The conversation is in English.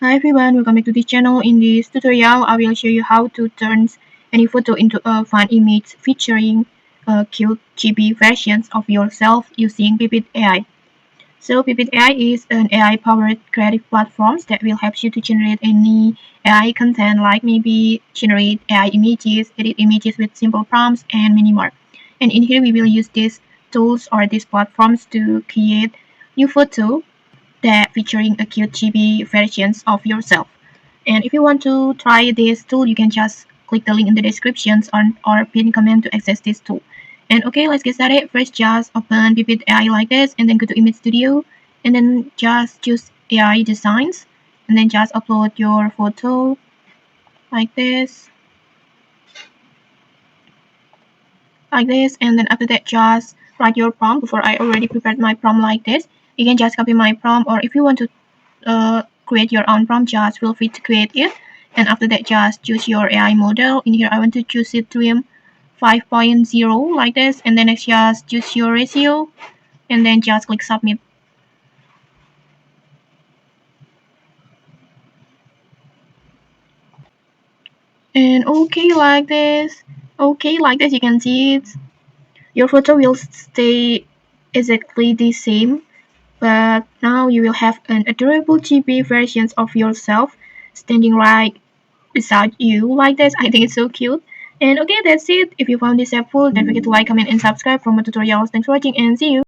Hi everyone, welcome back to this channel. In this tutorial, I will show you how to turn any photo into a fun image featuring cute chibi versions of yourself using Pippit AI. So Pippit AI is an AI-powered creative platform that will help you to generate any AI content like maybe generate AI images, edit images with simple prompts, and many more. And in here, we will use these tools or these platforms to create new photo that featuring a cute chibi versions of yourself. And if you want to try this tool, you can just click the link in the descriptions or pin comment to access this tool. And okay, let's get started. First, just open Pippit AI like this, and then go to Image Studio, and then just choose AI Designs, and then just upload your photo like this, and then after that, just write your prompt. Before I already prepared my prompt like this, you can just copy my prompt, or if you want to create your own prompt, just feel free to create it. And after that, just choose your AI model. In here, I want to choose it to 5.0 like this, and then next just choose your ratio, and then just click submit. And okay like this, you can see it. Your photo will stay exactly the same, but now you will have an adorable chibi versions of yourself standing right beside you like this. I think it's so cute. And okay, that's it. If you found this helpful, don't forget to like, comment, and subscribe for more tutorials. Thanks for watching and see you.